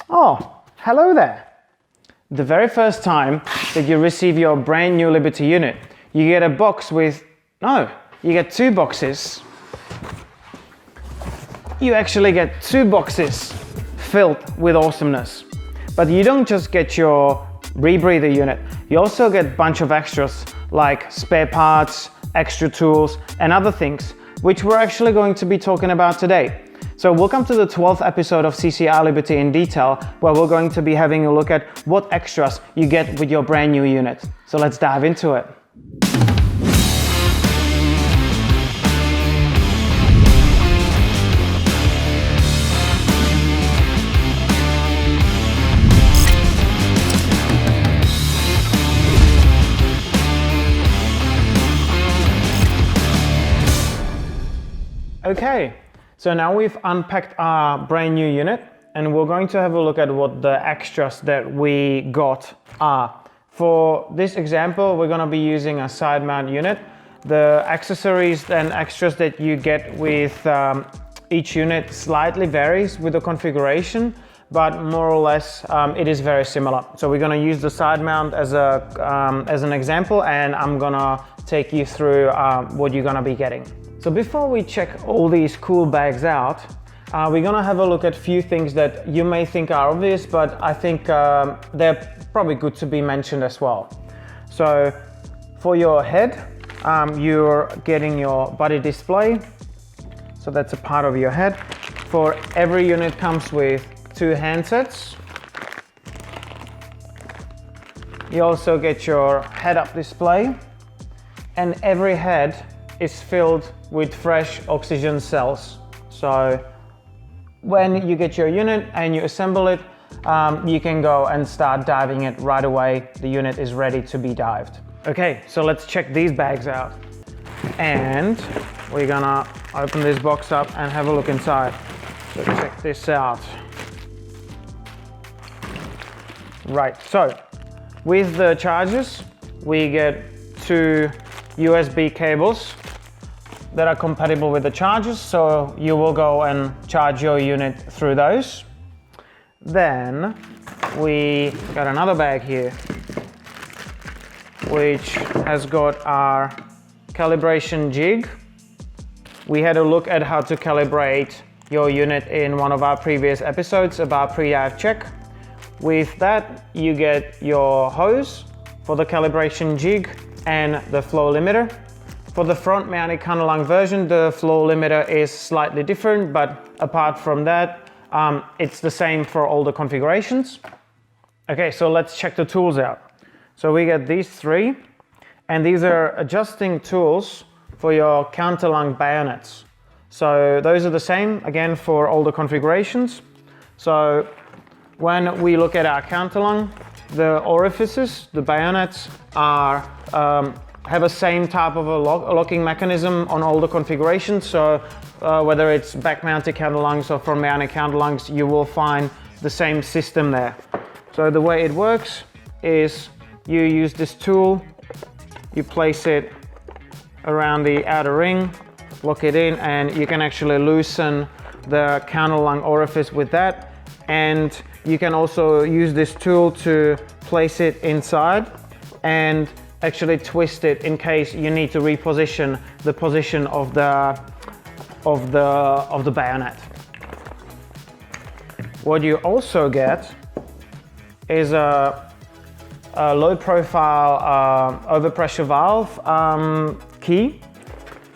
Oh, hello there. The very first time that you receive your brand new Liberty unit, you get a box with, no, you get two boxes. You actually get two boxes filled with awesomeness. But you don't just get your Rebreather unit, you also get a bunch of extras like spare parts, extra tools and other things, which we're actually going to be talking about today. So welcome to the 12th episode of CCR Liberty in Detail, where we're going to be having a look at what extras you get with your brand new unit. So let's dive into it. Okay, so now we've unpacked our brand new unit and we're going to have a look at what the extras that we got are. For this example, we're going to be using a side mount unit. The accessories and extras that you get with each unit slightly varies with the configuration, but more or less it is very similar. So we're going to use the side mount as an example, and I'm going to take you through what you're going to be getting. So before we check all these cool bags out, we're gonna have a look at a few things that you may think are obvious, but I think they're probably good to be mentioned as well. So for your head, you're getting your body display. So that's a part of your head. For every unit comes with two handsets. You also get your head-up display, and every head is filled with fresh oxygen cells. So when you get your unit and you assemble it, you can go and start diving it right away. The unit is ready to be dived. Okay, so let's check these bags out. And we're gonna open this box up and have a look inside. So check this out. Right, so with the chargers, we get two USB cables that are compatible with the chargers, so you will go and charge your unit through those. Then we got another bag here, which has got our calibration jig. We had a look at how to calibrate your unit in one of our previous episodes about pre-dive check. With that, you get your hose for the calibration jig and the flow limiter. For the front mounted counterlung version, the flow limiter is slightly different, but apart from that, it's the same for all the configurations. Okay, so let's check the tools out. So we get these three, and these are adjusting tools for your counterlung bayonets. So those are the same, again, for all the configurations. So when we look at our counterlung, the orifices, the bayonets, are have a same type of a locking mechanism on all the configurations. So whether it's back mounted counterlungs or front mounted counterlungs, you will find the same system there. So the way it works is you use this tool, you place it around the outer ring, lock it in, and you can actually loosen the counterlung orifice with that. And you can also use this tool to place it inside and actually twist it in case you need to reposition the position of the bayonet. What you also get is a low profile overpressure valve key.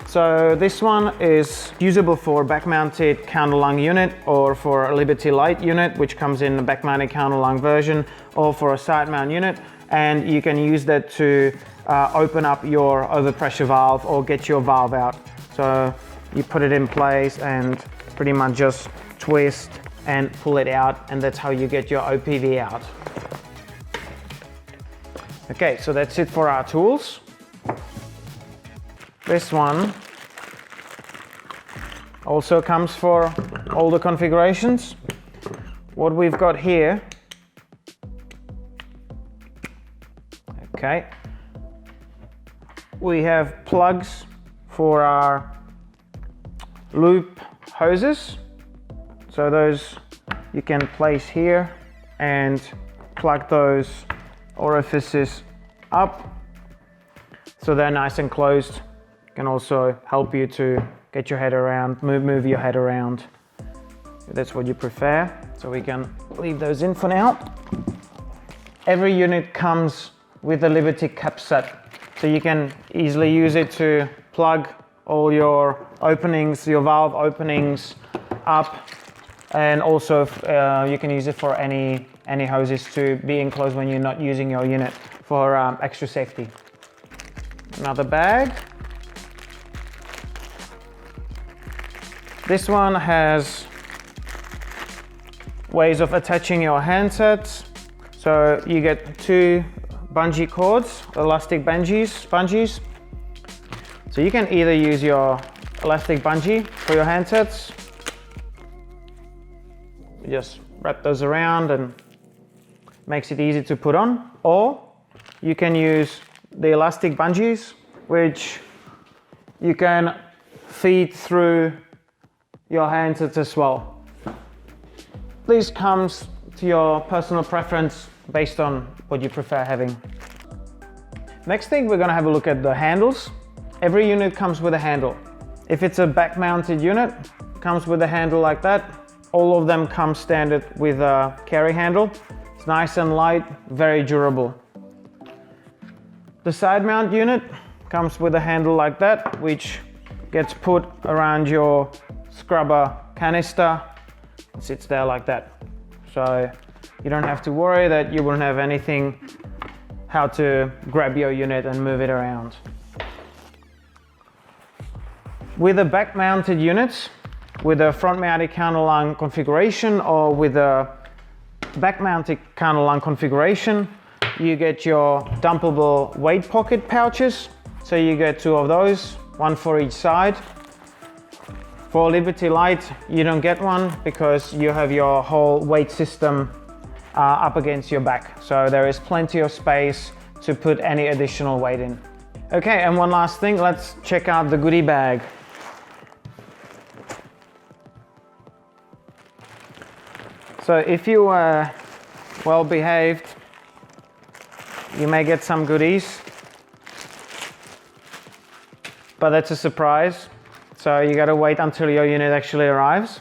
So this one is usable for back mounted counterlung unit, or for a Liberty Light unit, which comes in the back mounted counterlung version, or for a side mount unit. And you can use that to open up your overpressure valve or get your valve out. So you put it in place and pretty much just twist and pull it out, and that's how you get your OPV out. Okay, so that's it for our tools. This one also comes for all the configurations. What we've got here, okay, we have plugs for our loop hoses. So those you can place here and plug those orifices up so they're nice and closed. Can also help you to get your head around, move your head around. If that's what you prefer. So we can leave those in for now. Every unit comes with a Liberty cap set, so you can easily use it to plug all your openings, your valve openings up, and also you can use it for any hoses to be enclosed when you're not using your unit for extra safety. Another bag. This one has ways of attaching your handsets. So you get 2 bungee cords, elastic bungees. So you can either use your elastic bungee for your handsets. You just wrap those around and makes it easy to put on. Or you can use the elastic bungees, which you can feed through your handsets as well. This comes to your personal preference based on what you prefer having. Next thing, we're going to have a look at the handles. Every unit comes with a handle. If it's a back mounted unit, it comes with a handle like that. All of them come standard with a carry handle. It's nice and light, very durable. The side mount unit comes with a handle like that, which gets put around your scrubber canister. It sits there like that. So you don't have to worry that you won't have anything how to grab your unit and move it around. With the back mounted units, with a front mounted counterline configuration or with a back mounted counterline configuration, you get your dumpable weight pocket pouches. So you get 2 of those, 1 for each side. For Liberty Light, you don't get one because you have your whole weight system up against your back. So there is plenty of space to put any additional weight in. Okay, and one last thing, let's check out the goodie bag. So if you are well behaved, you may get some goodies, but that's a surprise. So you gotta wait until your unit actually arrives.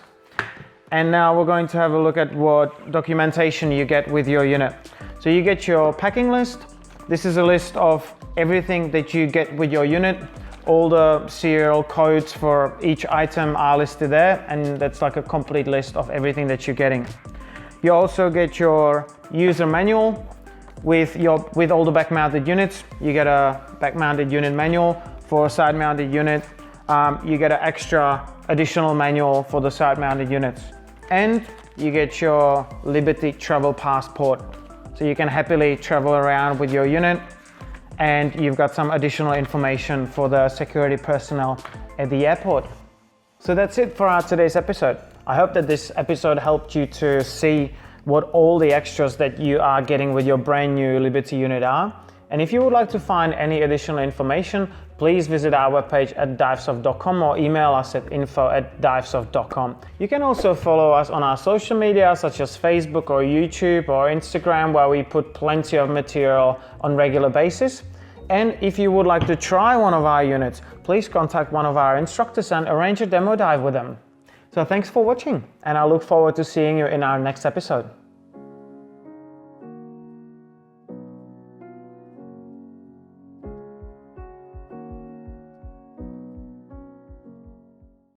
And now we're going to have a look at what documentation you get with your unit. So you get your packing list. This is a list of everything that you get with your unit. All the serial codes for each item are listed there, and that's like a complete list of everything that you're getting. You also get your user manual with all the back mounted units. You get a back mounted unit manual. For a side mounted unit, you get an extra additional manual for the side mounted units. And you get your Liberty travel passport. So you can happily travel around with your unit, and you've got some additional information for the security personnel at the airport. So that's it for our today's episode. I hope that this episode helped you to see what all the extras that you are getting with your brand new Liberty unit are. And if you would like to find any additional information, please visit our webpage at divesoft.com or email us at info@divesoft.com. You can also follow us on our social media such as Facebook or YouTube or Instagram, where we put plenty of material on regular basis. And if you would like to try one of our units, please contact one of our instructors and arrange a demo dive with them. So thanks for watching, and I look forward to seeing you in our next episode.